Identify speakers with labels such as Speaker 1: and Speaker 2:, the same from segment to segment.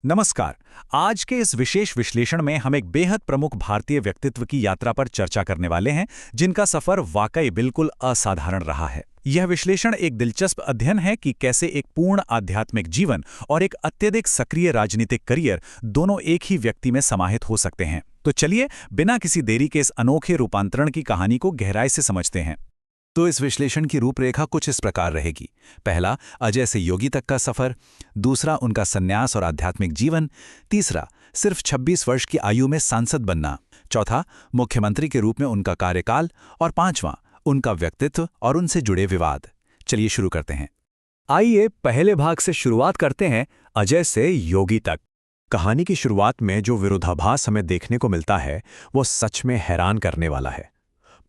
Speaker 1: नमस्कार। आज के इस विशेष विश्लेषण में हम एक बेहद प्रमुख भारतीय व्यक्तित्व की यात्रा पर चर्चा करने वाले हैं, जिनका सफर वाकई बिल्कुल असाधारण रहा है। यह विश्लेषण एक दिलचस्प अध्ययन है कि कैसे एक पूर्ण आध्यात्मिक जीवन और एक अत्यधिक सक्रिय राजनीतिक करियर दोनों एक ही व्यक्ति में समाहित हो सकते हैं। तो चलिए, बिना किसी देरी के इस अनोखे रूपांतरण की कहानी को गहराई से समझते हैं। तो इस विश्लेषण की रूपरेखा कुछ इस प्रकार रहेगी। पहला, अजय से योगी तक का सफर। दूसरा, उनका संन्यास और आध्यात्मिक जीवन। तीसरा, सिर्फ 26 वर्ष की आयु में सांसद बनना। चौथा, मुख्यमंत्री के रूप में उनका कार्यकाल। और पांचवां, उनका व्यक्तित्व और उनसे जुड़े विवाद। चलिए शुरू करते हैं।
Speaker 2: आइए पहले भाग से शुरुआत करते हैं, अजय से योगी तक। कहानी की शुरुआत में जो विरोधाभास हमें देखने को मिलता है वो सच में हैरान करने वाला है।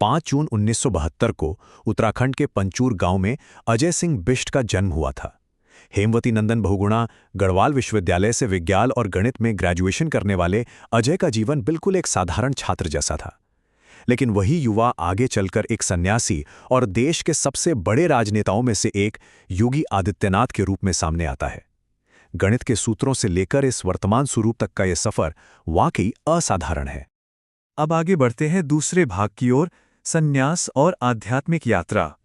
Speaker 2: 5 जून 1972 को उत्तराखंड के पंचूर गांव में अजय सिंह बिष्ट का जन्म हुआ था। हेमवती नंदन बहुगुणा गढ़वाल विश्वविद्यालय से विज्ञान और गणित में ग्रेजुएशन करने वाले अजय का जीवन बिल्कुल एक साधारण छात्र जैसा था। लेकिन वही युवा आगे चलकर एक सन्यासी और देश के सबसे बड़े राजनेताओं में से एक योगी आदित्यनाथ के रूप में सामने आता है। गणित के सूत्रों से लेकर इस वर्तमान स्वरूप तक का यह सफर वाकई असाधारण है।
Speaker 3: अब आगे बढ़ते हैं दूसरे भाग की ओर, संन्यास और आध्यात्मिक यात्रा।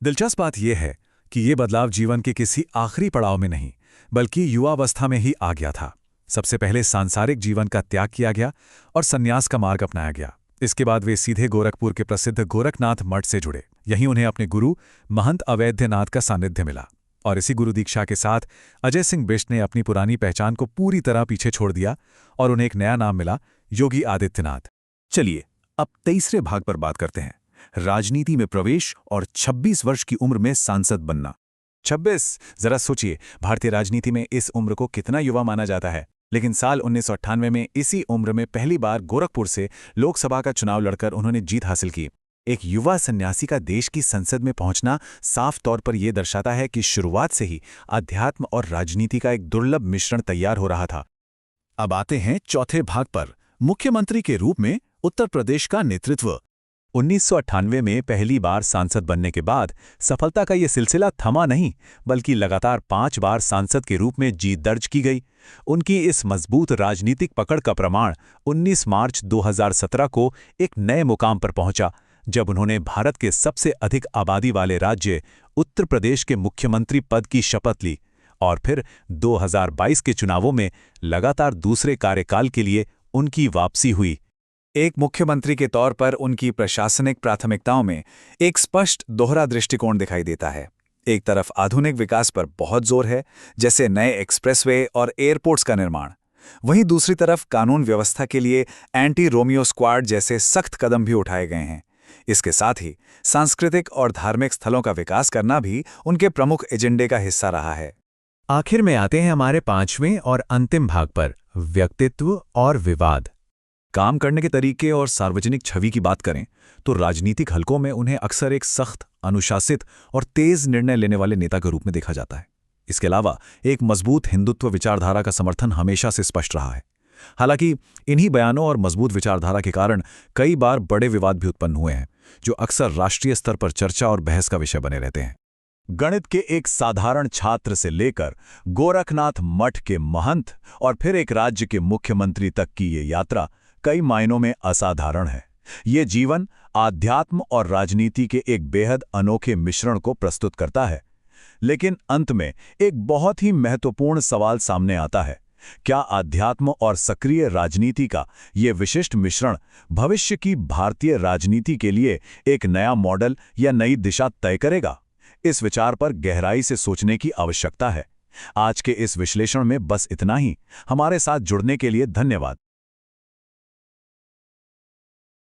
Speaker 1: दिलचस्प बात यह है कि ये बदलाव जीवन के किसी आखिरी पड़ाव में नहीं, बल्कि युवावस्था में ही आ गया था। सबसे पहले सांसारिक जीवन का त्याग किया गया और संन्यास का मार्ग अपनाया गया। इसके बाद वे सीधे गोरखपुर के प्रसिद्ध गोरखनाथ मठ से जुड़े। यहीं उन्हें अपने गुरु महंत अवैधनाथ का सानिध्य मिला। और इसी गुरु दीक्षा के साथ अजय सिंह बिष्ट ने अपनी पुरानी पहचान को पूरी तरह पीछे छोड़ दिया और उन्हें एक नया नाम मिला, योगी आदित्यनाथ।
Speaker 3: चलिए अब तीसरे भाग पर बात करते हैं, राजनीति में प्रवेश और 26 वर्ष की उम्र में सांसद बनना।
Speaker 1: 26! जरा सोचिए, भारतीय राजनीति में इस उम्र को कितना युवा माना जाता है। लेकिन साल 1998 में इसी उम्र में पहली बार गोरखपुर से लोकसभा का चुनाव लड़कर उन्होंने जीत हासिल की। एक युवा सन्यासी का देश की संसद में पहुंचना साफ तौर पर यह दर्शाता है कि शुरुआत से ही अध्यात्म और राजनीति का एक दुर्लभ मिश्रण तैयार हो रहा था।
Speaker 3: अब आते हैं चौथे भाग पर, मुख्यमंत्री के रूप में उत्तर प्रदेश का नेतृत्व।
Speaker 2: 1998 में पहली बार सांसद बनने के बाद सफलता का यह सिलसिला थमा नहीं, बल्कि लगातार 5 बार सांसद के रूप में जीत दर्ज की गई। उनकी इस मजबूत राजनीतिक पकड़ का प्रमाण 19 मार्च 2017 को एक नए मुकाम पर पहुंचा, जब उन्होंने भारत के सबसे अधिक आबादी वाले राज्य उत्तर प्रदेश के मुख्यमंत्री पद की शपथ ली। और फिर 2022 के चुनावों में लगातार दूसरे कार्यकाल के लिए उनकी वापसी हुई।
Speaker 1: एक मुख्यमंत्री के तौर पर उनकी प्रशासनिक प्राथमिकताओं में एक स्पष्ट दोहरा दृष्टिकोण दिखाई देता है। एक तरफ आधुनिक विकास पर बहुत जोर है, जैसे नए एक्सप्रेसवे और एयरपोर्ट्स का निर्माण। वहीं दूसरी तरफ कानून व्यवस्था के लिए एंटी रोमियो स्क्वाड जैसे सख्त कदम भी उठाए गए हैं। इसके साथ ही सांस्कृतिक और धार्मिक स्थलों का विकास करना भी उनके प्रमुख एजेंडे का हिस्सा रहा है।
Speaker 2: आखिर में आते हैं हमारे 5वें और अंतिम भाग पर, व्यक्तित्व और विवाद।
Speaker 1: काम करने के तरीके और सार्वजनिक छवि की बात करें तो राजनीतिक हलकों में उन्हें अक्सर एक सख्त, अनुशासित और तेज निर्णय लेने वाले नेता के रूप में देखा जाता है। इसके अलावा एक मजबूत हिंदुत्व विचारधारा का समर्थन हमेशा से स्पष्ट रहा है। हालांकि इन्हीं बयानों और मजबूत विचारधारा के कारण कई बार बड़े विवाद भी उत्पन्न हुए हैं, जो अक्सर राष्ट्रीय स्तर पर चर्चा और बहस का विषय बने रहते हैं।
Speaker 3: गणित के एक साधारण छात्र से लेकर गोरखनाथ मठ के महंत और फिर एक राज्य के मुख्यमंत्री तक की ये यात्रा कई मायनों में असाधारण है। ये जीवन आध्यात्म और राजनीति के एक बेहद अनोखे मिश्रण को प्रस्तुत करता है। लेकिन अंत में एक बहुत ही महत्वपूर्ण सवाल सामने आता है, क्या आध्यात्म और सक्रिय राजनीति का ये विशिष्ट मिश्रण भविष्य की भारतीय राजनीति के लिए एक नया मॉडल या नई दिशा तय करेगा? इस विचार पर गहराई से सोचने की आवश्यकता है। आज के इस विश्लेषण में बस इतना ही। हमारे साथ जुड़ने के लिए धन्यवाद।